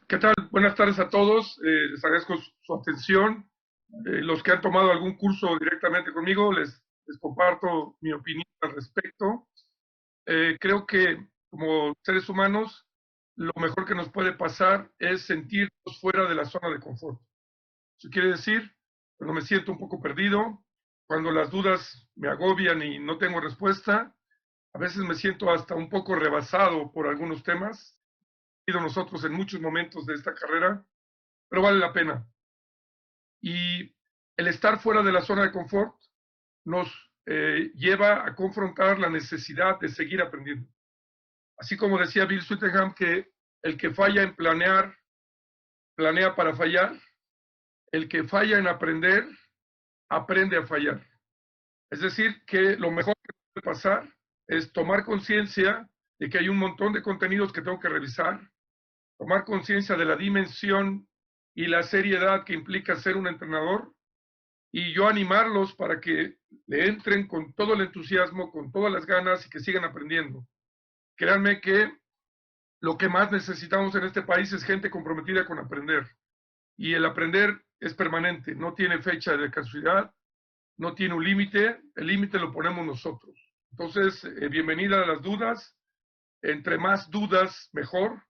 ¿Qué tal? Buenas tardes a todos. Les agradezco su atención. Los que han tomado algún curso directamente conmigo, les comparto mi opinión al respecto. Creo que como seres humanos, lo mejor que nos puede pasar es sentirnos fuera de la zona de confort. Eso quiere decir, cuando me siento un poco perdido, cuando las dudas me agobian y no tengo respuesta, a veces me siento hasta un poco rebasado por algunos temas, nosotros en muchos momentos de esta carrera, pero vale la pena. Y el estar fuera de la zona de confort nos lleva a confrontar la necesidad de seguir aprendiendo. Así como decía Bill Swettenham, que el que falla en planear, planea para fallar, el que falla en aprender, aprende a fallar. Es decir, que lo mejor que puede pasar es tomar conciencia de que hay un montón de contenidos que tengo que revisar, tomar conciencia de la dimensión y la seriedad que implica ser un entrenador, y yo animarlos para que le entren con todo el entusiasmo, con todas las ganas y que sigan aprendiendo. Créanme que lo que más necesitamos en este país es gente comprometida con aprender. Y el aprender es permanente, no tiene fecha de casualidad, no tiene un límite, el límite lo ponemos nosotros. Entonces, bienvenida a las dudas. Entre más dudas, mejor.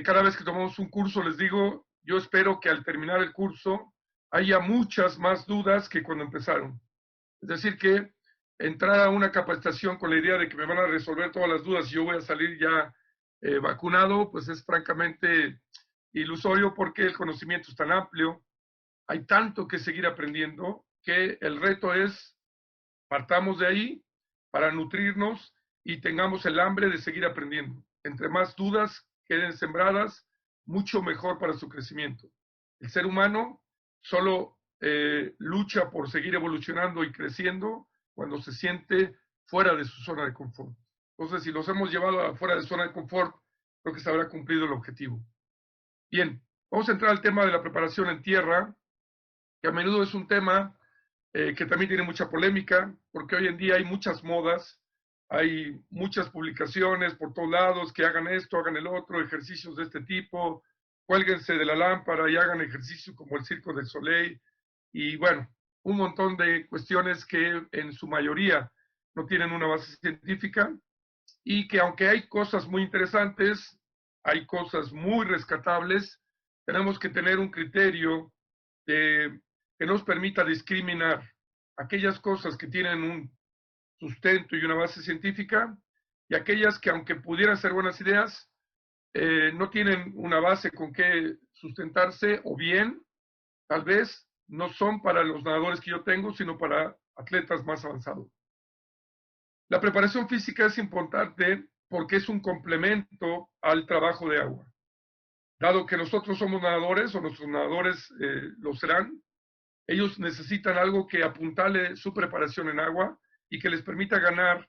Cada vez que tomamos un curso, les digo, yo espero que al terminar el curso haya muchas más dudas que cuando empezaron. Es decir, que entrar a una capacitación con la idea de que me van a resolver todas las dudas y yo voy a salir ya vacunado, pues es francamente ilusorio porque el conocimiento es tan amplio, hay tanto que seguir aprendiendo, que el reto es partamos de ahí para nutrirnos y tengamos el hambre de seguir aprendiendo. Entre más dudas queden sembradas, mucho mejor para su crecimiento. El ser humano solo lucha por seguir evolucionando y creciendo cuando se siente fuera de su zona de confort. Entonces, si los hemos llevado fuera de zona de confort, creo que se habrá cumplido el objetivo. Bien, vamos a entrar al tema de la preparación en tierra, que a menudo es un tema que también tiene mucha polémica, porque hoy en día hay muchas modas, hay muchas publicaciones por todos lados que hagan esto, hagan el otro, ejercicios de este tipo, cuélguense de la lámpara y hagan ejercicio como el Circo del Soleil, y bueno, un montón de cuestiones que en su mayoría no tienen una base científica y que aunque hay cosas muy interesantes, hay cosas muy rescatables, tenemos que tener un criterio que nos permita discriminar aquellas cosas que tienen un sustento y una base científica y aquellas que aunque pudieran ser buenas ideas, no tienen una base con que sustentarse o bien, tal vez, no son para los nadadores que yo tengo, sino para atletas más avanzados. La preparación física es importante porque es un complemento al trabajo de agua. Dado que nosotros somos nadadores o nuestros nadadores lo serán, ellos necesitan algo que apuntale su preparación en agua y que les permita ganar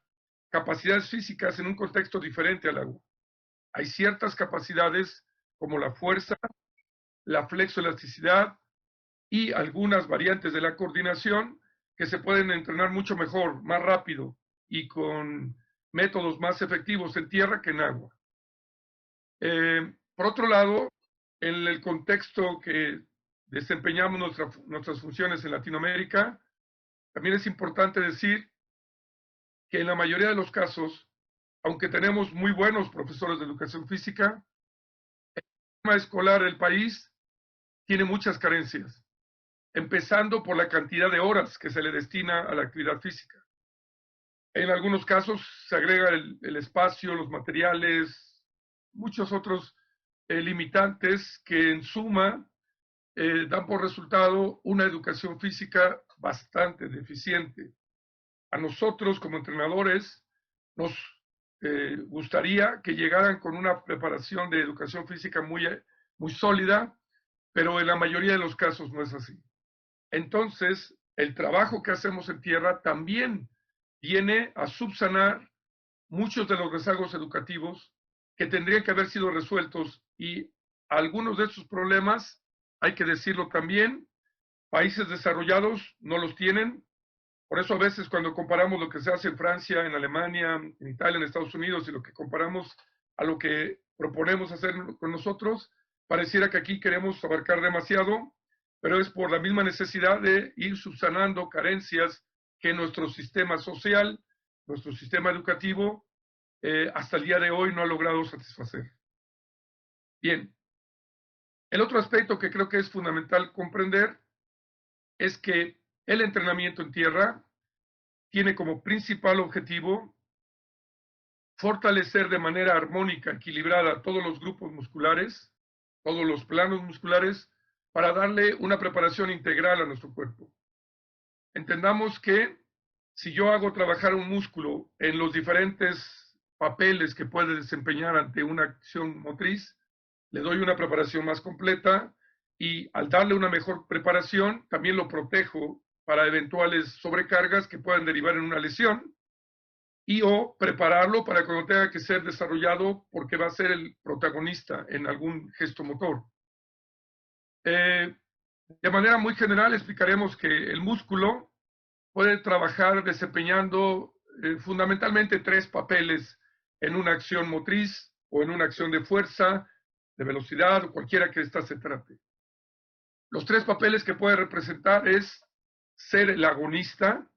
capacidades físicas en un contexto diferente al agua. Hay ciertas capacidades como la fuerza, la flexoelasticidad y algunas variantes de la coordinación que se pueden entrenar mucho mejor, más rápido y con métodos más efectivos en tierra que en agua. Por otro lado, en el contexto que desempeñamos nuestras funciones en Latinoamérica, también es importante decir que en la mayoría de los casos, aunque tenemos muy buenos profesores de educación física, el sistema escolar del país tiene muchas carencias, empezando por la cantidad de horas que se le destina a la actividad física. En algunos casos se agrega el espacio, los materiales, muchos otros limitantes que en suma dan por resultado una educación física bastante deficiente. A nosotros como entrenadores nos gustaría que llegaran con una preparación de educación física muy sólida, pero en la mayoría de los casos no es así. Entonces, el trabajo que hacemos en tierra también viene a subsanar muchos de los rezagos educativos que tendrían que haber sido resueltos, y algunos de esos problemas, hay que decirlo también, países desarrollados no los tienen. Por eso a veces cuando comparamos lo que se hace en Francia, en Alemania, en Italia, en Estados Unidos y lo que comparamos a lo que proponemos hacer con nosotros, Pareciera que aquí queremos abarcar demasiado, pero es por la misma necesidad de ir subsanando carencias que nuestro sistema social, nuestro sistema educativo, hasta el día de hoy no ha logrado satisfacer. Bien, el otro aspecto que creo que es fundamental comprender es que el entrenamiento en tierra tiene como principal objetivo fortalecer de manera armónica, equilibrada todos los grupos musculares, todos los planos musculares, para darle una preparación integral a nuestro cuerpo. Entendamos que si yo hago trabajar un músculo en los diferentes papeles que puede desempeñar ante una acción motriz, le doy una preparación más completa y al darle una mejor preparación, también lo protejo para eventuales sobrecargas que puedan derivar en una lesión y o prepararlo para cuando tenga que ser desarrollado porque va a ser el protagonista en algún gesto motor. De manera muy general explicaremos que el músculo puede trabajar desempeñando fundamentalmente tres papeles en una acción motriz o en una acción de fuerza, de velocidad o cualquiera que ésta se trate. Los tres papeles que puede representar es ser el agonista,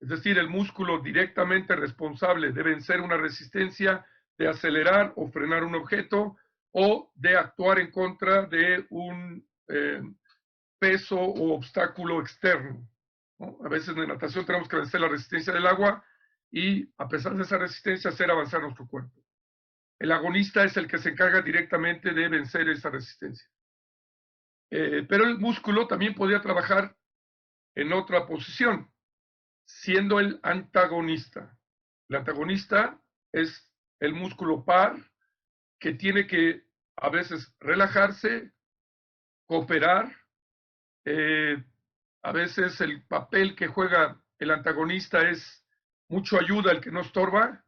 es decir, el músculo directamente responsable de vencer una resistencia, de acelerar o frenar un objeto o de actuar en contra de un peso o obstáculo externo, ¿no? A veces en la natación tenemos que vencer la resistencia del agua y a pesar de esa resistencia hacer avanzar nuestro cuerpo. El agonista es el que se encarga directamente de vencer esa resistencia. Pero el músculo también podría trabajar en otra posición, siendo el antagonista. El antagonista es el músculo par que tiene que a veces relajarse, cooperar. A veces el papel que juega el antagonista es mucho ayuda al que no estorba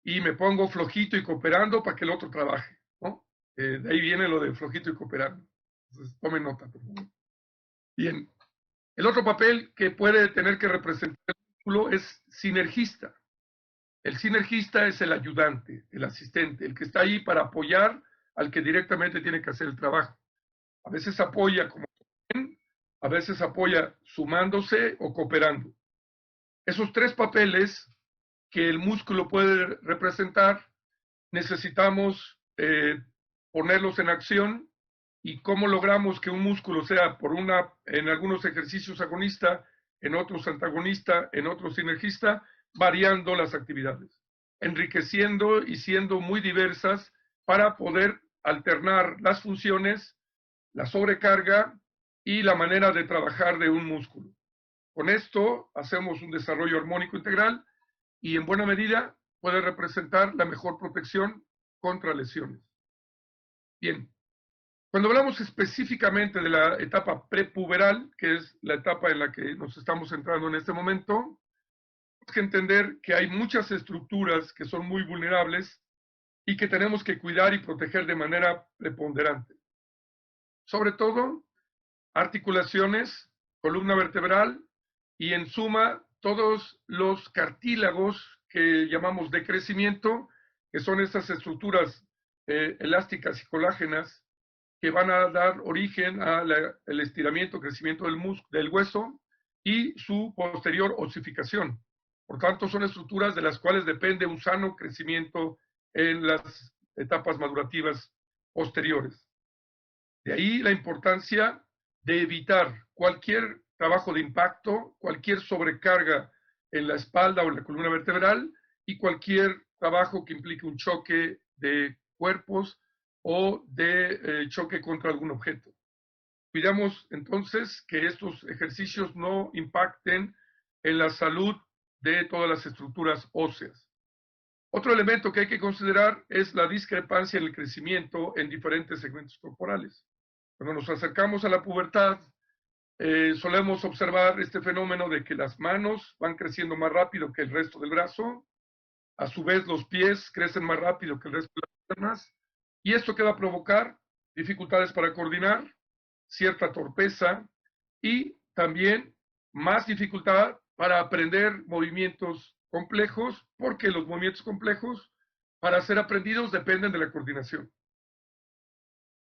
y me pongo flojito y cooperando para que el otro trabaje, ¿no? De ahí viene lo de flojito y cooperando. Entonces, tomen nota, por favor. Bien. El otro papel que puede tener que representar el músculo es sinergista. El sinergista es el ayudante, el asistente, el que está ahí para apoyar al que directamente tiene que hacer el trabajo. A veces apoya como a veces apoya sumándose o cooperando. Esos tres papeles que el músculo puede representar, necesitamos ponerlos en acción. ¿Y cómo logramos que un músculo sea en algunos ejercicios agonista, en otros antagonista, en otros sinergista? Variando las actividades, enriqueciendo y siendo muy diversas para poder alternar las funciones, la sobrecarga y la manera de trabajar de un músculo. Con esto hacemos un desarrollo armónico integral y en buena medida puede representar la mejor protección contra lesiones. Bien, cuando hablamos específicamente de la etapa prepuberal, que es la etapa en la que nos estamos centrando en este momento, tenemos que entender que hay muchas estructuras que son muy vulnerables y que tenemos que cuidar y proteger de manera preponderante. Sobre todo, articulaciones, columna vertebral y en suma todos los cartílagos que llamamos de crecimiento, que son estas estructuras elásticas y colágenas que van a dar origen al estiramiento, crecimiento del hueso y su posterior osificación. Por tanto, son estructuras de las cuales depende un sano crecimiento en las etapas madurativas posteriores. De ahí la importancia de evitar cualquier trabajo de impacto, cualquier sobrecarga en la espalda o en la columna vertebral y cualquier trabajo que implique un choque de cuerpos o de choque contra algún objeto. Cuidamos entonces que estos ejercicios no impacten en la salud de todas las estructuras óseas. Otro elemento que hay que considerar es la discrepancia en el crecimiento en diferentes segmentos corporales. Cuando nos acercamos a la pubertad, solemos observar este fenómeno de que las manos van creciendo más rápido que el resto del brazo, a su vez los pies crecen más rápido que el resto de las piernas, y esto que va a provocar dificultades para coordinar, cierta torpeza y también más dificultad para aprender movimientos complejos, porque los movimientos complejos, para ser aprendidos, dependen de la coordinación.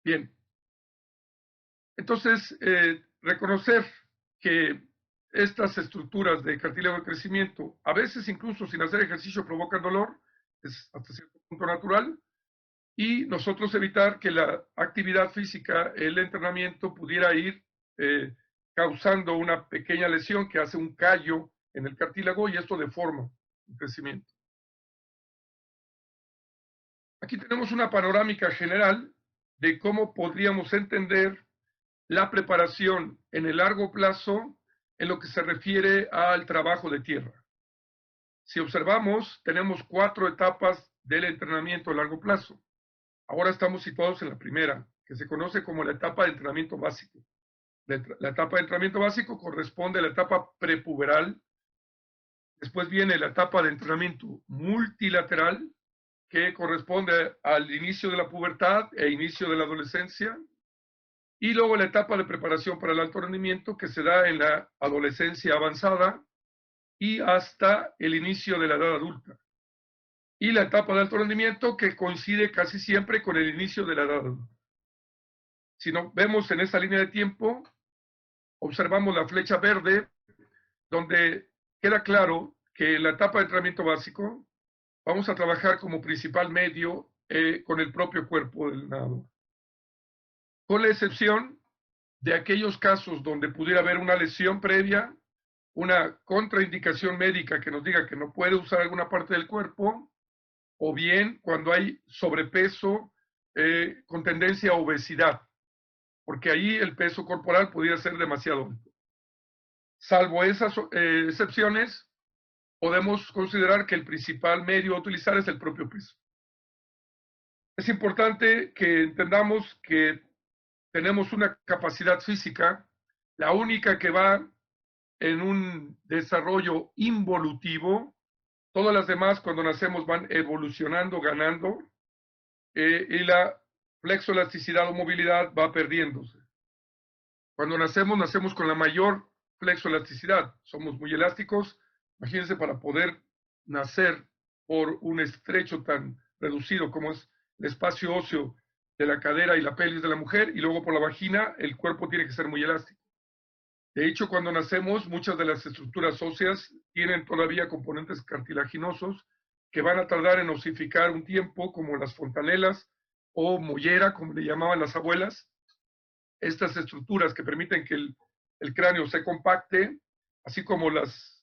Bien, Entonces, reconocer que estas estructuras de cartílago de crecimiento, a veces incluso sin hacer ejercicio, provocan dolor, es hasta cierto punto natural, y nosotros evitar que la actividad física, el entrenamiento, pudiera ir causando una pequeña lesión que hace un callo en el cartílago y esto deforma el crecimiento. Aquí tenemos una panorámica general de cómo podríamos entender la preparación en el largo plazo en lo que se refiere al trabajo de tierra. Si observamos, tenemos 4 etapas del entrenamiento a largo plazo. Ahora estamos situados en la primera, que se conoce como la etapa de entrenamiento básico. La etapa de entrenamiento básico corresponde a la etapa prepuberal. Después viene la etapa de entrenamiento multilateral, que corresponde al inicio de la pubertad e inicio de la adolescencia. Y luego la etapa de preparación para el alto rendimiento, que se da en la adolescencia avanzada y hasta el inicio de la edad adulta. Y la etapa de alto rendimiento, que coincide casi siempre con el inicio de la edad adulta. Si nos vemos en esa línea de tiempo, observamos la flecha verde, donde queda claro que en la etapa de entrenamiento básico vamos a trabajar como principal medio con el propio cuerpo del nadador. Con la excepción de aquellos casos donde pudiera haber una lesión previa, una contraindicación médica que nos diga que no puede usar alguna parte del cuerpo, o bien cuando hay sobrepeso con tendencia a obesidad, porque ahí el peso corporal pudiera ser demasiado alto. Salvo esas excepciones, podemos considerar que el principal medio a utilizar es el propio peso. Es importante que entendamos que tenemos una capacidad física, la única que va en un desarrollo involutivo. Todas las demás cuando nacemos van evolucionando, ganando, y la flexoelasticidad o movilidad va perdiéndose. Cuando nacemos, nacemos con la mayor flexoelasticidad. Somos muy elásticos. Imagínense, para poder nacer por un estrecho tan reducido como es el espacio óseo de la cadera y la pelvis de la mujer, y luego por la vagina, el cuerpo tiene que ser muy elástico. De hecho, cuando nacemos, muchas de las estructuras óseas tienen todavía componentes cartilaginosos que van a tardar en osificar un tiempo, como las fontanelas o mollera, como le llamaban las abuelas. Estas estructuras que permiten que el cráneo se compacte, así como las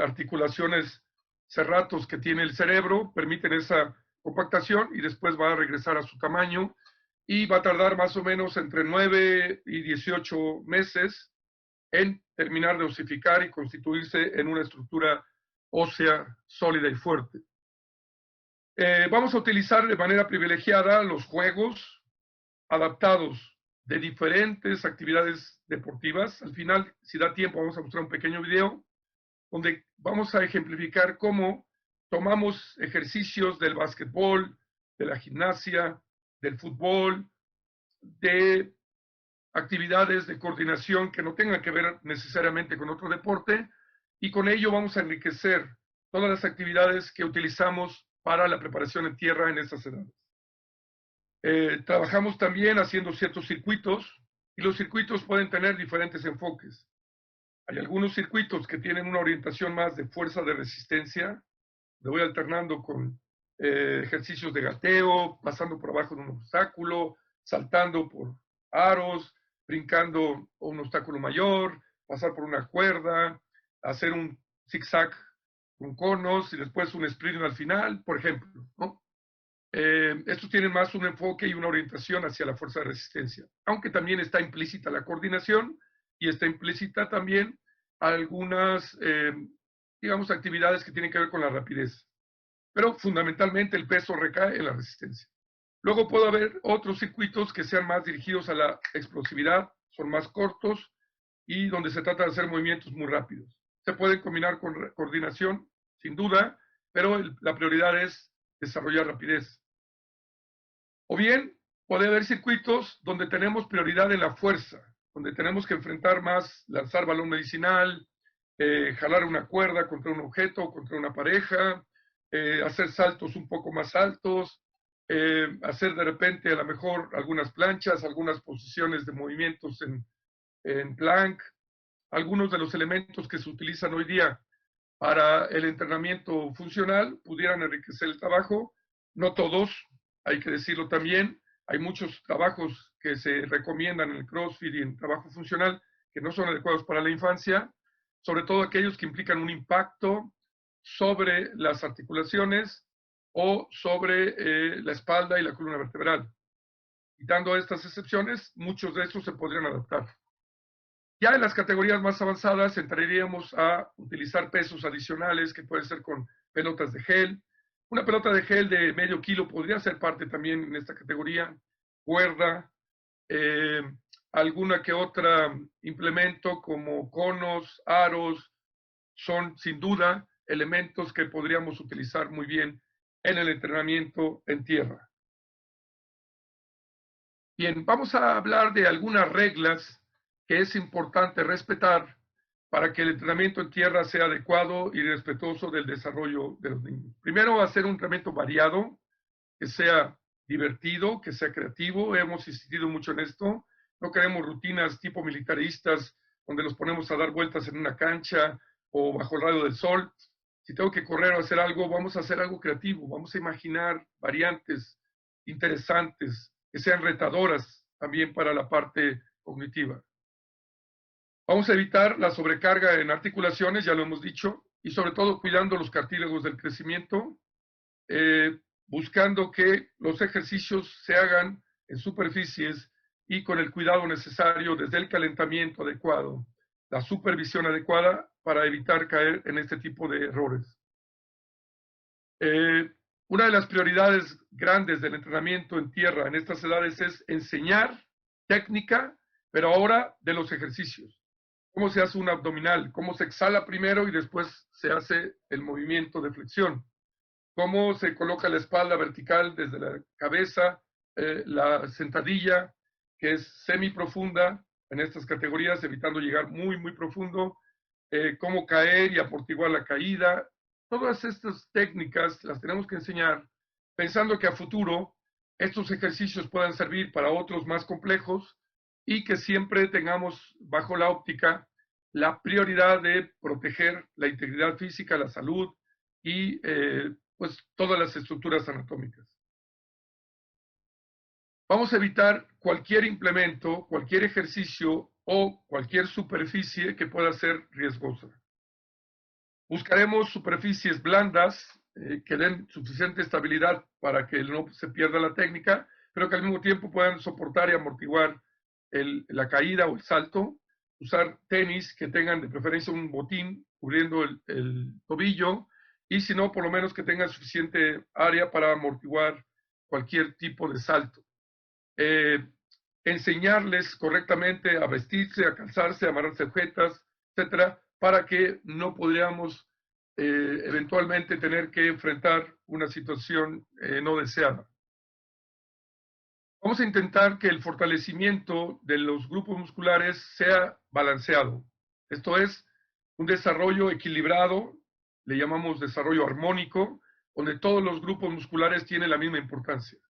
articulaciones serratos que tiene el cerebro, permiten esa compactación y después va a regresar a su tamaño y va a tardar más o menos entre 9 y 18 meses en terminar de osificar y constituirse en una estructura ósea sólida y fuerte. Vamos a utilizar de manera privilegiada los juegos adaptados de diferentes actividades deportivas. Al final, si da tiempo, vamos a mostrar un pequeño video donde vamos a ejemplificar cómo tomamos ejercicios del básquetbol, de la gimnasia, del fútbol, de actividades de coordinación que no tengan que ver necesariamente con otro deporte, y con ello vamos a enriquecer todas las actividades que utilizamos para la preparación en tierra en estas edades. Trabajamos también haciendo ciertos circuitos, y los circuitos pueden tener diferentes enfoques. Hay algunos circuitos que tienen una orientación más de fuerza de resistencia, me voy alternando con ejercicios de gateo, pasando por abajo de un obstáculo, saltando por aros, brincando un obstáculo mayor, pasar por una cuerda, hacer un zigzag con conos y después un sprint al final, por ejemplo, ¿no? Estos tienen más un enfoque y una orientación hacia la fuerza de resistencia, aunque también está implícita la coordinación y está implícita también algunas, digamos, actividades que tienen que ver con la rapidez. Pero fundamentalmente el peso recae en la resistencia. Luego puede haber otros circuitos que sean más dirigidos a la explosividad, son más cortos y donde se trata de hacer movimientos muy rápidos. Se pueden combinar con coordinación, sin duda, pero la prioridad es desarrollar rapidez. O bien, puede haber circuitos donde tenemos prioridad en la fuerza, donde tenemos que enfrentar más, lanzar balón medicinal, jalar una cuerda contra un objeto, contra una pareja, hacer saltos un poco más altos, hacer de repente a lo mejor algunas planchas, algunas posiciones de movimientos en plank, algunos de los elementos que se utilizan hoy día para el entrenamiento funcional pudieran enriquecer el trabajo. No todos, hay que decirlo también. Hay muchos trabajos que se recomiendan en el CrossFit y en trabajo funcional que no son adecuados para la infancia, sobre todo aquellos que implican un impacto sobre las articulaciones o sobre la espalda y la columna vertebral. Quitando estas excepciones, muchos de estos se podrían adaptar. Ya en las categorías más avanzadas entraríamos a utilizar pesos adicionales que pueden ser con pelotas de gel. Una pelota de gel de medio kilo podría ser parte también en esta categoría. Cuerda, alguna que otra implemento como conos, aros, son sin duda elementos que podríamos utilizar muy bien en el entrenamiento en tierra. Bien, vamos a hablar de algunas reglas que es importante respetar para que el entrenamiento en tierra sea adecuado y respetuoso del desarrollo de los niños. Primero, hacer un entrenamiento variado, que sea divertido, que sea creativo. Hemos insistido mucho en esto. No queremos rutinas tipo militaristas donde los ponemos a dar vueltas en una cancha o bajo el rayo del sol. Si tengo que correr o hacer algo, vamos a hacer algo creativo. Vamos a imaginar variantes interesantes que sean retadoras también para la parte cognitiva. Vamos a evitar la sobrecarga en articulaciones, ya lo hemos dicho, y sobre todo cuidando los cartílagos del crecimiento, buscando que los ejercicios se hagan en superficies y con el cuidado necesario desde el calentamiento adecuado, la supervisión adecuada para evitar caer en este tipo de errores. Una de las prioridades grandes del entrenamiento en tierra en estas edades es enseñar técnica, pero ahora de los ejercicios. Cómo se hace un abdominal, cómo se exhala primero y después se hace el movimiento de flexión. Cómo se coloca la espalda vertical desde la cabeza, la sentadilla, que es semiprofunda en estas categorías, evitando llegar muy, muy profundo. Cómo caer y amortiguar la caída. Todas estas técnicas las tenemos que enseñar pensando que a futuro estos ejercicios puedan servir para otros más complejos y que siempre tengamos bajo la óptica la prioridad de proteger la integridad física, la salud y pues todas las estructuras anatómicas. Vamos a evitar cualquier implemento, cualquier ejercicio o cualquier superficie que pueda ser riesgosa. Buscaremos superficies blandas que den suficiente estabilidad para que no se pierda la técnica, pero que al mismo tiempo puedan soportar y amortiguar la caída o el salto. Usar tenis que tengan de preferencia un botín cubriendo el tobillo y si no, por lo menos que tengan suficiente área para amortiguar cualquier tipo de salto. Enseñarles correctamente a vestirse, a calzarse, a amarrarse agujetas, etcétera, para que no podríamos eventualmente tener que enfrentar una situación no deseada. Vamos a intentar que el fortalecimiento de los grupos musculares sea balanceado. Esto es un desarrollo equilibrado, le llamamos desarrollo armónico, donde todos los grupos musculares tienen la misma importancia.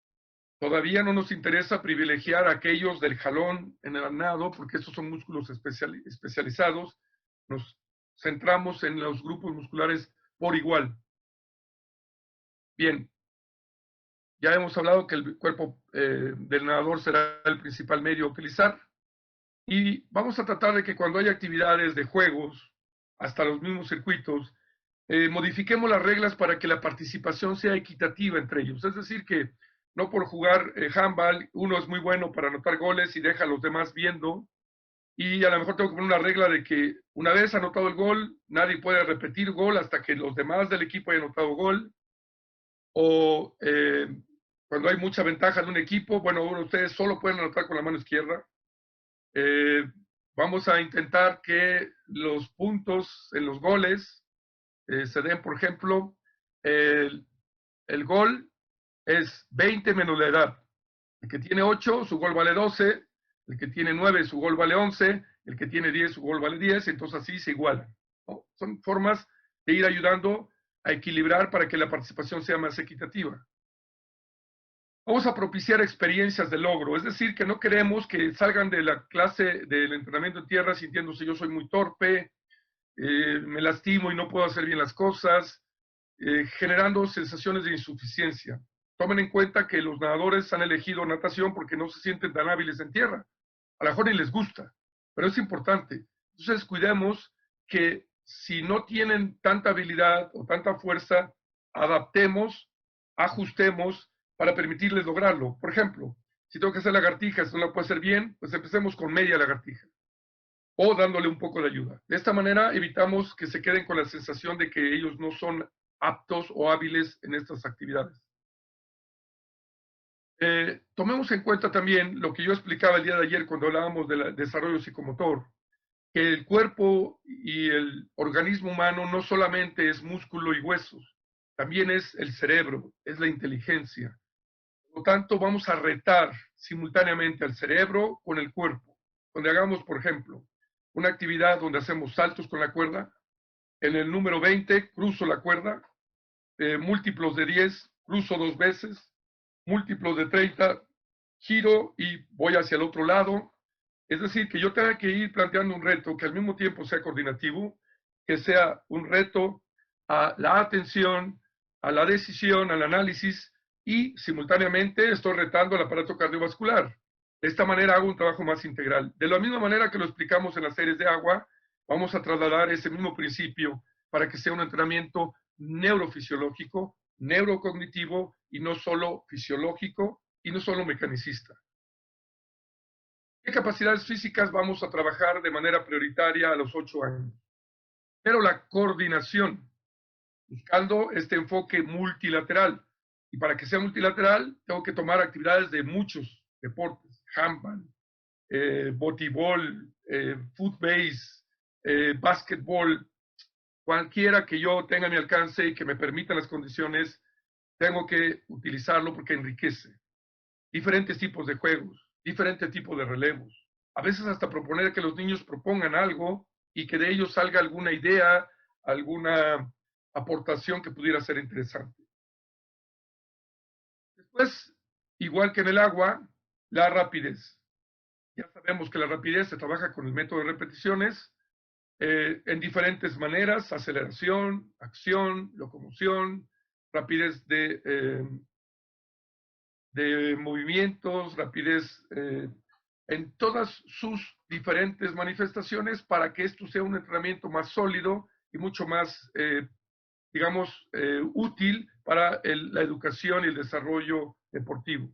Todavía no nos interesa privilegiar a aquellos del jalón en el nado, porque estos son músculos especializados. Nos centramos en los grupos musculares por igual. Bien, ya hemos hablado que el cuerpo del nadador será el principal medio a utilizar. Y vamos a tratar de que cuando haya actividades de juegos, hasta los mismos circuitos, modifiquemos las reglas para que la participación sea equitativa entre ellos. Es decir, que no por jugar handball, uno es muy bueno para anotar goles y deja a los demás viendo. Y a lo mejor tengo que poner una regla de que una vez anotado el gol, nadie puede repetir gol hasta que los demás del equipo hayan anotado gol. O cuando hay mucha ventaja de un equipo, bueno, ustedes solo pueden anotar con la mano izquierda. Vamos a intentar que los puntos en los goles se den, por ejemplo, el gol es 20 menos la edad. El que tiene 8, su gol vale 12. El que tiene 9, su gol vale 11. El que tiene 10, su gol vale 10. Entonces así se igualan, ¿no? Son formas de ir ayudando a equilibrar para que la participación sea más equitativa. Vamos a propiciar experiencias de logro, es decir, que no queremos que salgan de la clase del entrenamiento en tierra sintiéndose yo soy muy torpe, me lastimo y no puedo hacer bien las cosas, generando sensaciones de insuficiencia. Tomen en cuenta que los nadadores han elegido natación porque no se sienten tan hábiles en tierra. A lo mejor ni les gusta, pero es importante. Entonces cuidemos que si no tienen tanta habilidad o tanta fuerza, adaptemos, ajustemos para permitirles lograrlo. Por ejemplo, si tengo que hacer lagartijas, no la puedo hacer bien, pues empecemos con media lagartija o dándole un poco de ayuda. De esta manera evitamos que se queden con la sensación de que ellos no son aptos o hábiles en estas actividades. Tomemos en cuenta también lo que yo explicaba el día de ayer cuando hablábamos del desarrollo psicomotor, que el cuerpo y el organismo humano no solamente es músculo y huesos, también es el cerebro, es la inteligencia. Por lo tanto, vamos a retar simultáneamente al cerebro con el cuerpo. Donde hagamos, por ejemplo, una actividad donde hacemos saltos con la cuerda, en el número 20 cruzo la cuerda, múltiplos de 10 cruzo 2 veces, múltiplos de 30 giro y voy hacia el otro lado. Es decir, que yo tenga que ir planteando un reto que al mismo tiempo sea coordinativo, que sea un reto a la atención, a la decisión, al análisis y simultáneamente estoy retando al aparato cardiovascular. De esta manera hago un trabajo más integral. De la misma manera que lo explicamos en las series de agua, vamos a trasladar ese mismo principio para que sea un entrenamiento neurofisiológico, neurocognitivo y no solo fisiológico y no solo mecanicista. ¿Qué capacidades físicas vamos a trabajar de manera prioritaria a los 8 años? Pero la coordinación, buscando este enfoque multilateral. Y para que sea multilateral, tengo que tomar actividades de muchos deportes, handball, voleibol, footbase, básquetbol, cualquiera que yo tenga a mi alcance y que me permita las condiciones, tengo que utilizarlo porque enriquece. Diferentes tipos de juegos, diferentes tipos de relevos. A veces hasta proponer que los niños propongan algo y que de ellos salga alguna idea, alguna aportación que pudiera ser interesante. Después, igual que en el agua, la rapidez. Ya sabemos que la rapidez se trabaja con el método de repeticiones en diferentes maneras, aceleración, acción, locomoción, rapidez de movimientos, rapidez en todas sus diferentes manifestaciones para que esto sea un entrenamiento más sólido y mucho más, digamos, útil para la educación y el desarrollo deportivo.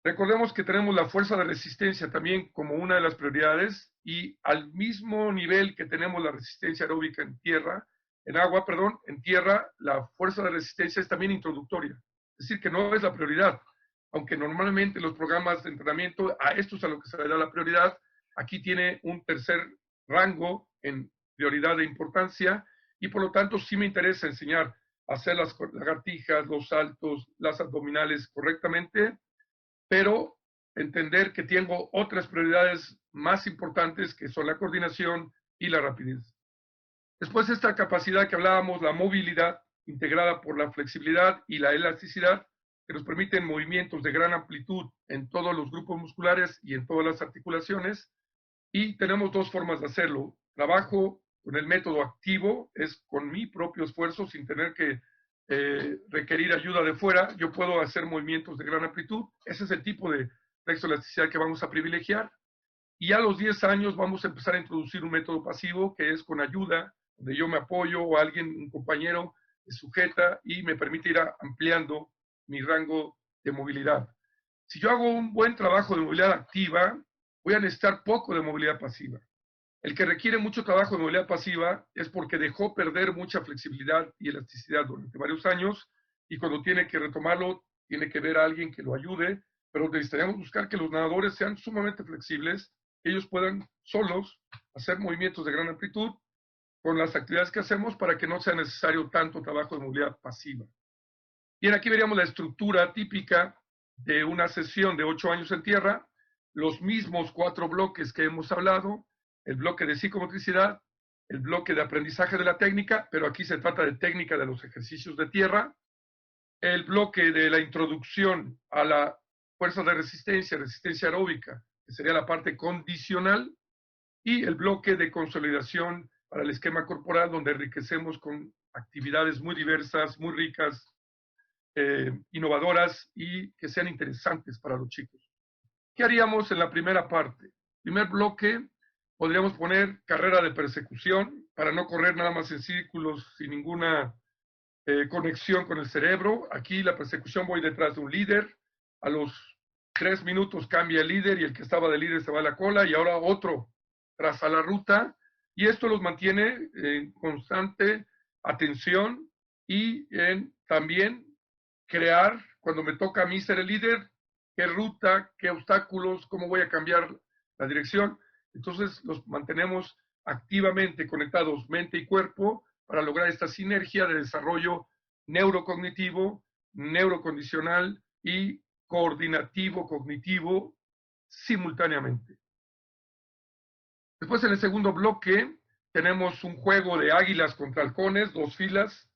Recordemos que tenemos la fuerza de resistencia también como una de las prioridades y al mismo nivel que tenemos la resistencia aeróbica en tierra, en agua, perdón, en tierra, la fuerza de resistencia es también introductoria. Es decir, que no es la prioridad, aunque normalmente los programas de entrenamiento, a esto es a lo que se le da la prioridad, aquí tiene un tercer rango en prioridad de importancia y por lo tanto sí me interesa enseñar a hacer las lagartijas, los saltos, las abdominales correctamente, pero entender que tengo otras prioridades más importantes que son la coordinación y la rapidez. Después esta capacidad que hablábamos, la movilidad, integrada por la flexibilidad y la elasticidad, que nos permiten movimientos de gran amplitud en todos los grupos musculares y en todas las articulaciones. Y tenemos dos formas de hacerlo. Trabajo con el método activo, es con mi propio esfuerzo, sin tener que requerir ayuda de fuera. Yo puedo hacer movimientos de gran amplitud. Ese es el tipo de flexoelasticidad que vamos a privilegiar. Y a los 10 años vamos a empezar a introducir un método pasivo que es con ayuda, donde yo me apoyo o alguien, un compañero, me sujeta y me permite ir ampliando mi rango de movilidad. Si yo hago un buen trabajo de movilidad activa, voy a necesitar poco de movilidad pasiva. El que requiere mucho trabajo de movilidad pasiva es porque dejó perder mucha flexibilidad y elasticidad durante varios años y cuando tiene que retomarlo, tiene que ver a alguien que lo ayude, pero necesitaríamos buscar que los nadadores sean sumamente flexibles, que ellos puedan solos hacer movimientos de gran amplitud con las actividades que hacemos para que no sea necesario tanto trabajo de movilidad pasiva. Bien, aquí veríamos la estructura típica de una sesión de 8 años en tierra, los mismos 4 bloques que hemos hablado, el bloque de psicomotricidad, el bloque de aprendizaje de la técnica, pero aquí se trata de técnica de los ejercicios de tierra, el bloque de la introducción a la fuerza de resistencia aeróbica, que sería la parte condicional, y el bloque de consolidación para el esquema corporal, donde enriquecemos con actividades muy diversas, muy ricas, innovadoras y que sean interesantes para los chicos. ¿Qué haríamos en la primera parte? Primer bloque, podríamos poner carrera de persecución para no correr nada más en círculos sin ninguna conexión con el cerebro. Aquí la persecución, voy detrás de un líder. A los 3 minutos cambia el líder y el que estaba de líder se va a la cola y ahora otro traza la ruta. Y esto los mantiene en constante atención y en también crear, cuando me toca a mí ser el líder, qué ruta, qué obstáculos, cómo voy a cambiar la dirección. Entonces los mantenemos activamente conectados mente y cuerpo para lograr esta sinergia de desarrollo neurocognitivo, neurocondicional y coordinativo cognitivo simultáneamente. Después, en el segundo bloque, tenemos un juego de águilas contra halcones, 2 filas,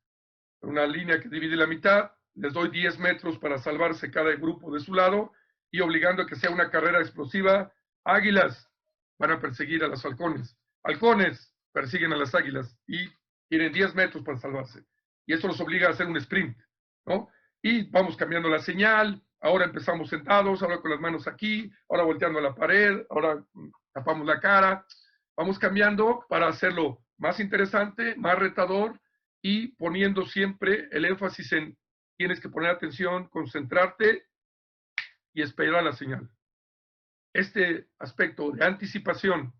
una línea que divide la mitad. Les doy 10 metros para salvarse cada grupo de su lado y obligando a que sea una carrera explosiva. Águilas van a perseguir a los halcones. Halcones persiguen a las águilas y tienen 10 metros para salvarse. Y eso los obliga a hacer un sprint, ¿no? Y vamos cambiando la señal. Ahora empezamos sentados, ahora con las manos aquí, ahora volteando a la pared, ahora tapamos la cara. Vamos cambiando para hacerlo más interesante, más retador y poniendo siempre el énfasis en tienes que poner atención, concentrarte y esperar la señal. Este aspecto de anticipación,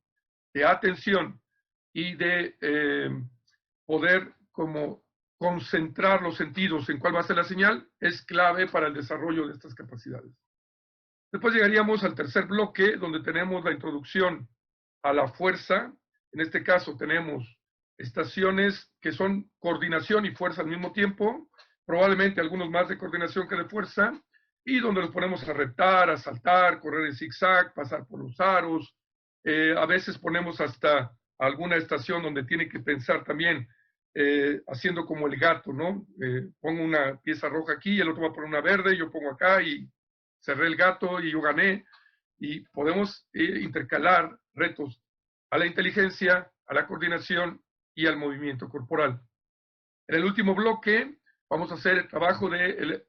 de atención y de poder como concentrar los sentidos en cuál va a ser la señal es clave para el desarrollo de estas capacidades. Después llegaríamos al tercer bloque, donde tenemos la introducción a la fuerza. En este caso tenemos estaciones que son coordinación y fuerza al mismo tiempo, probablemente algunos más de coordinación que de fuerza, y donde los ponemos a reptar, a saltar, correr en zigzag, pasar por los aros. A veces ponemos hasta alguna estación donde tiene que pensar también, haciendo como el gato, ¿no? Pongo una pieza roja aquí, el otro va a poner una verde, yo pongo acá y cerré el gato y yo gané. Y podemos intercalar retos a la inteligencia, a la coordinación y al movimiento corporal. En el último bloque vamos a hacer el trabajo de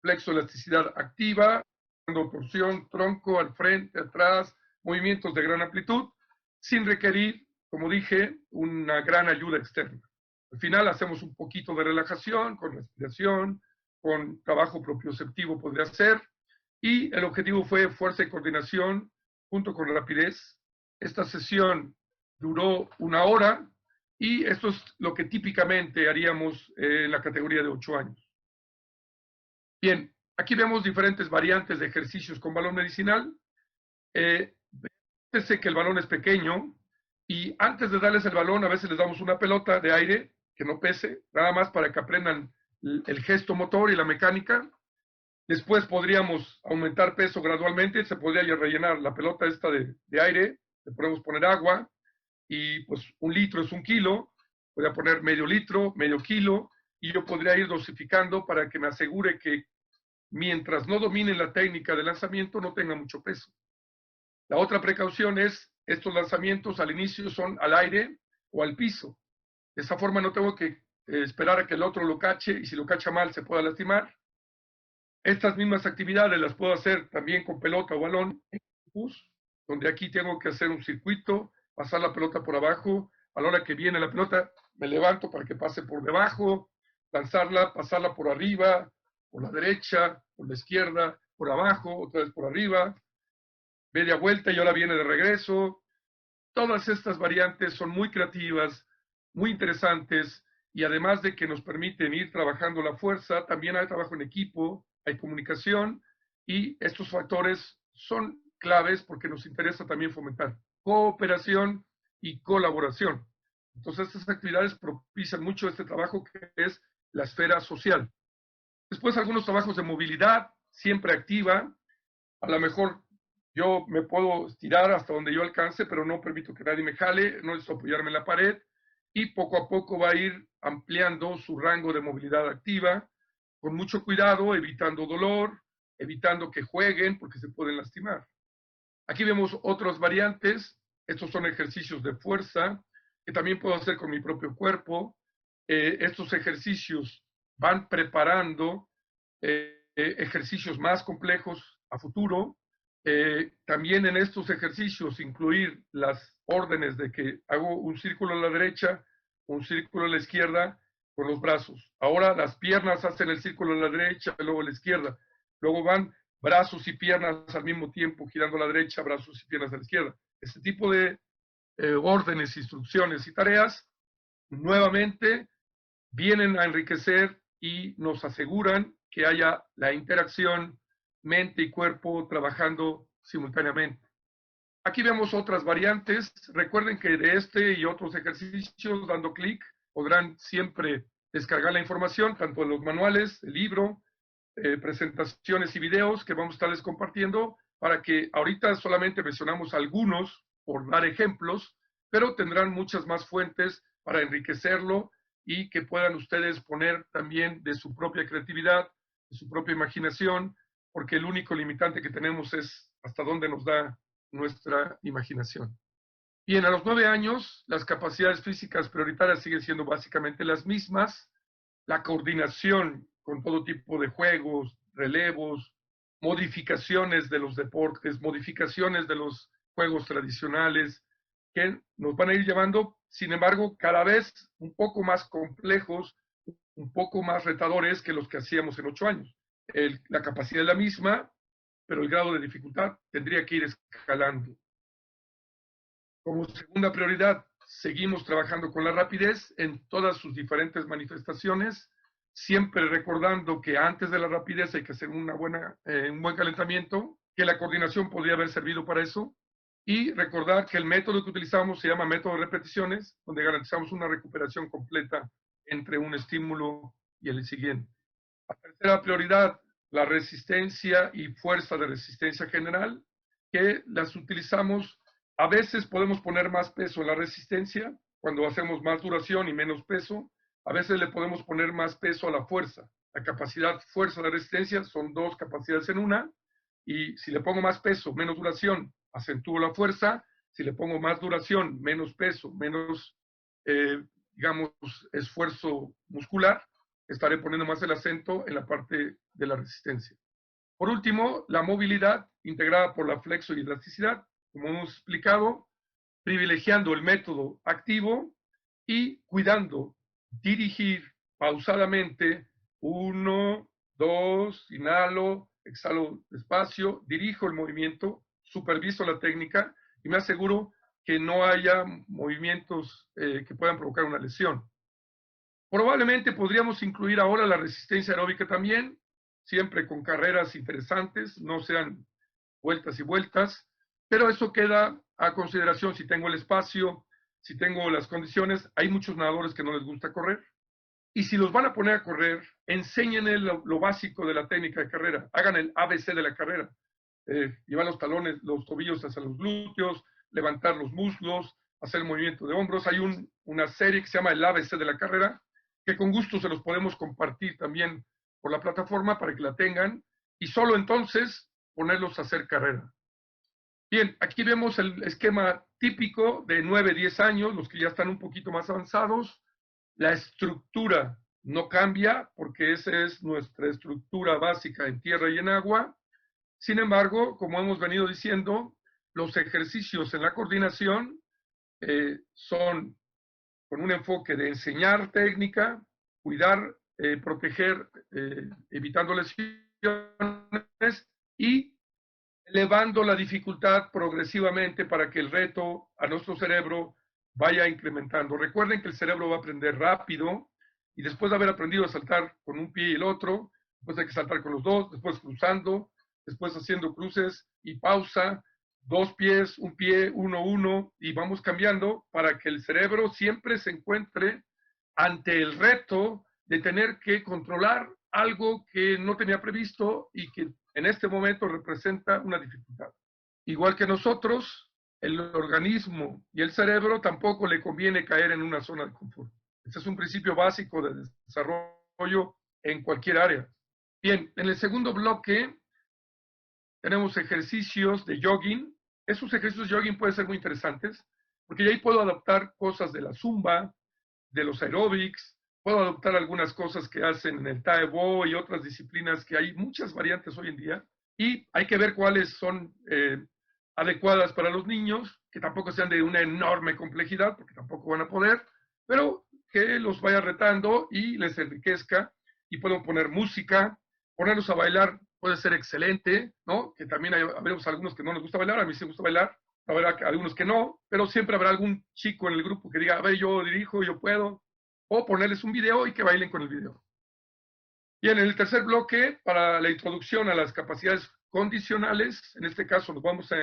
flexoelasticidad activa, dando torsión, tronco, al frente, atrás, movimientos de gran amplitud, sin requerir, como dije, una gran ayuda externa. Al final hacemos un poquito de relajación, con respiración, con trabajo propioceptivo podría ser, y el objetivo fue fuerza y coordinación junto con rapidez. Esta sesión duró 1 hora y esto es lo que típicamente haríamos en la categoría de 8 años. Bien, aquí vemos diferentes variantes de ejercicios con balón medicinal. Fíjense que el balón es pequeño y antes de darles el balón a veces les damos una pelota de aire que no pese, nada más para que aprendan el gesto motor y la mecánica. Después podríamos aumentar peso gradualmente, se podría rellenar la pelota esta de aire, le podemos poner agua y pues 1 litro es 1 kilo, podría poner medio litro, medio kilo y yo podría ir dosificando para que me asegure que mientras no domine la técnica de lanzamiento no tenga mucho peso. La otra precaución es estos lanzamientos al inicio son al aire o al piso. De esa forma no tengo que esperar a que el otro lo cache y si lo cacha mal se pueda lastimar. Estas mismas actividades las puedo hacer también con pelota o balón, donde aquí tengo que hacer un circuito, pasar la pelota por abajo, a la hora que viene la pelota me levanto para que pase por debajo, lanzarla, pasarla por arriba, por la derecha, por la izquierda, por abajo, otra vez por arriba, media vuelta y ahora viene de regreso. Todas estas variantes son muy creativas, muy interesantes y además de que nos permiten ir trabajando la fuerza, también hay trabajo en equipo, hay comunicación y estos factores son claves porque nos interesa también fomentar cooperación y colaboración. Entonces estas actividades propician mucho este trabajo que es la esfera social. Después algunos trabajos de movilidad, siempre activa, a lo mejor yo me puedo estirar hasta donde yo alcance, pero no permito que nadie me jale, no necesito apoyarme en la pared y poco a poco va a ir ampliando su rango de movilidad activa con mucho cuidado, evitando dolor, evitando que jueguen porque se pueden lastimar. Aquí vemos otras variantes. Estos son ejercicios de fuerza que también puedo hacer con mi propio cuerpo. Estos ejercicios van preparando ejercicios más complejos a futuro. También en estos ejercicios incluir las órdenes de que hago un círculo a la derecha, un círculo a la izquierda con los brazos. Ahora las piernas hacen el círculo a la derecha, luego a la izquierda. Luego van brazos y piernas al mismo tiempo, girando a la derecha, brazos y piernas a la izquierda. Este tipo de órdenes, instrucciones y tareas, nuevamente, vienen a enriquecer y nos aseguran que haya la interacción mente y cuerpo trabajando simultáneamente. Aquí vemos otras variantes. Recuerden que de este y otros ejercicios, dando clic, podrán siempre descargar la información, tanto en los manuales, el libro, presentaciones y videos que vamos a estarles compartiendo, para que ahorita solamente mencionamos algunos por dar ejemplos, pero tendrán muchas más fuentes para enriquecerlo y que puedan ustedes poner también de su propia creatividad, de su propia imaginación, porque el único limitante que tenemos es hasta dónde nos da nuestra imaginación. Bien, a los 9 años, las capacidades físicas prioritarias siguen siendo básicamente las mismas. La coordinación con todo tipo de juegos, relevos, modificaciones de los deportes, modificaciones de los juegos tradicionales, que nos van a ir llevando, sin embargo, cada vez un poco más complejos, un poco más retadores que los que hacíamos en 8 años. La capacidad es la misma, pero el grado de dificultad tendría que ir escalando. Como segunda prioridad, seguimos trabajando con la rapidez en todas sus diferentes manifestaciones, siempre recordando que antes de la rapidez hay que hacer un buen calentamiento, que la coordinación podría haber servido para eso, y recordar que el método que utilizamos se llama método de repeticiones, donde garantizamos una recuperación completa entre un estímulo y el siguiente. La tercera prioridad, la resistencia y fuerza de resistencia general, que las utilizamos. A veces podemos poner más peso en la resistencia cuando hacemos más duración y menos peso. A veces le podemos poner más peso a la fuerza. La capacidad, fuerza, la resistencia son dos capacidades en una. Y si le pongo más peso, menos duración, acentúo la fuerza. Si le pongo más duración, menos peso, menos, digamos, esfuerzo muscular, estaré poniendo más el acento en la parte de la resistencia. Por último, la movilidad integrada por la flexo y elasticidad, como hemos explicado, privilegiando el método activo y cuidando dirigir pausadamente, 1, 2, inhalo, exhalo despacio, dirijo el movimiento, superviso la técnica y me aseguro que no haya movimientos que puedan provocar una lesión. Probablemente podríamos incluir ahora la resistencia aeróbica también, siempre con carreras interesantes, no sean vueltas y vueltas, pero eso queda a consideración si tengo el espacio, si tengo las condiciones. Hay muchos nadadores que no les gusta correr, y si los van a poner a correr, enséñenle lo básico de la técnica de carrera, hagan el ABC de la carrera, llevar los talones, los tobillos hacia los glúteos, levantar los muslos, hacer el movimiento de hombros. Hay una serie que se llama el ABC de la carrera, que con gusto se los podemos compartir también por la plataforma para que la tengan, y solo entonces ponerlos a hacer carrera. Bien, aquí vemos el esquema típico de 9, 10 años, los que ya están un poquito más avanzados. La estructura no cambia porque esa es nuestra estructura básica en tierra y en agua. Sin embargo, como hemos venido diciendo, los ejercicios en la coordinación son con un enfoque de enseñar técnica, cuidar, proteger, evitando lesiones y elevando la dificultad progresivamente para que el reto a nuestro cerebro vaya incrementando. Recuerden que el cerebro va a aprender rápido y después de haber aprendido a saltar con un pie y el otro, después hay que saltar con los dos, después cruzando, después haciendo cruces y pausa, 2 pies, 1 pie, 1, 1, y vamos cambiando para que el cerebro siempre se encuentre ante el reto de tener que controlar algo que no tenía previsto y que en este momento representa una dificultad. Igual que nosotros, el organismo y el cerebro tampoco le conviene caer en una zona de confort. Este es un principio básico de desarrollo en cualquier área. Bien, en el segundo bloque tenemos ejercicios de jogging. Esos ejercicios de jogging pueden ser muy interesantes, porque ahí puedo adaptar cosas de la zumba, de los aeróbics, puedo adoptar algunas cosas que hacen en el Tae Bo y otras disciplinas que hay muchas variantes hoy en día, y hay que ver cuáles son adecuadas para los niños, que tampoco sean de una enorme complejidad, porque tampoco van a poder, pero que los vaya retando y les enriquezca, y puedo poner música, ponerlos a bailar puede ser excelente, ¿no? Que también habremos algunos que no nos gusta bailar, a mí sí me gusta bailar, habrá algunos que no, pero siempre habrá algún chico en el grupo que diga, a ver, yo dirijo, yo puedo, o ponerles un video y que bailen con el video. Bien, en el tercer bloque, para la introducción a las capacidades condicionales, en este caso nos vamos a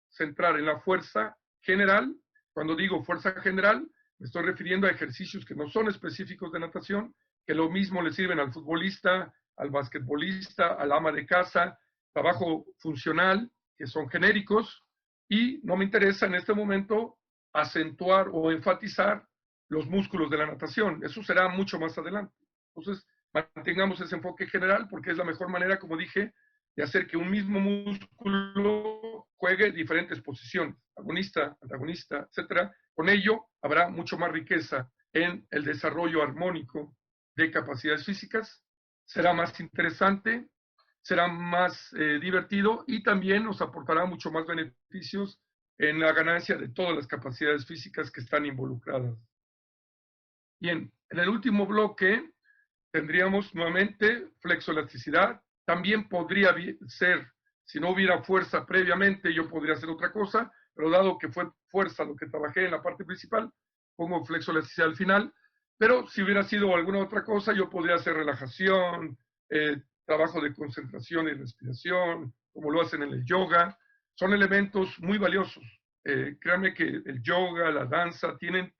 centrar en la fuerza general. Cuando digo fuerza general, me estoy refiriendo a ejercicios que no son específicos de natación, que lo mismo le sirven al futbolista, al basquetbolista, al ama de casa, trabajo funcional, que son genéricos, y no me interesa en este momento acentuar o enfatizar los músculos de la natación. Eso será mucho más adelante. Entonces, mantengamos ese enfoque general porque es la mejor manera, como dije, de hacer que un mismo músculo juegue diferentes posiciones, agonista, antagonista, etcétera. Con ello habrá mucho más riqueza en el desarrollo armónico de capacidades físicas, será más interesante, será más divertido y también nos aportará mucho más beneficios en la ganancia de todas las capacidades físicas que están involucradas. Bien, en el último bloque tendríamos nuevamente flexoelasticidad. También podría ser, si no hubiera fuerza previamente, yo podría hacer otra cosa, pero dado que fue fuerza lo que trabajé en la parte principal, pongo flexoelasticidad al final. Pero si hubiera sido alguna otra cosa, yo podría hacer relajación, trabajo de concentración y respiración, como lo hacen en el yoga. Son elementos muy valiosos. Créanme que el yoga, la danza, tienen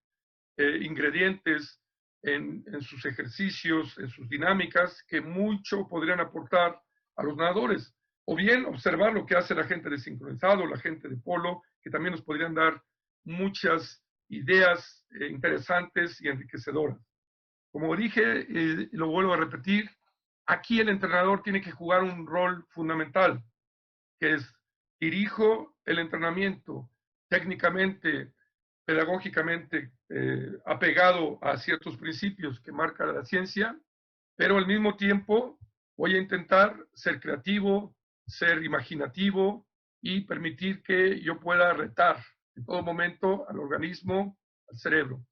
ingredientes en sus ejercicios, en sus dinámicas, que mucho podrían aportar a los nadadores. O bien observar lo que hace la gente de sincronizado, la gente de polo, que también nos podrían dar muchas ideas interesantes y enriquecedoras. Como dije, lo vuelvo a repetir, aquí el entrenador tiene que jugar un rol fundamental, que es dirijo el entrenamiento técnicamente, pedagógicamente apegado a ciertos principios que marca la ciencia, pero al mismo tiempo voy a intentar ser creativo, ser imaginativo y permitir que yo pueda retar en todo momento al organismo, al cerebro.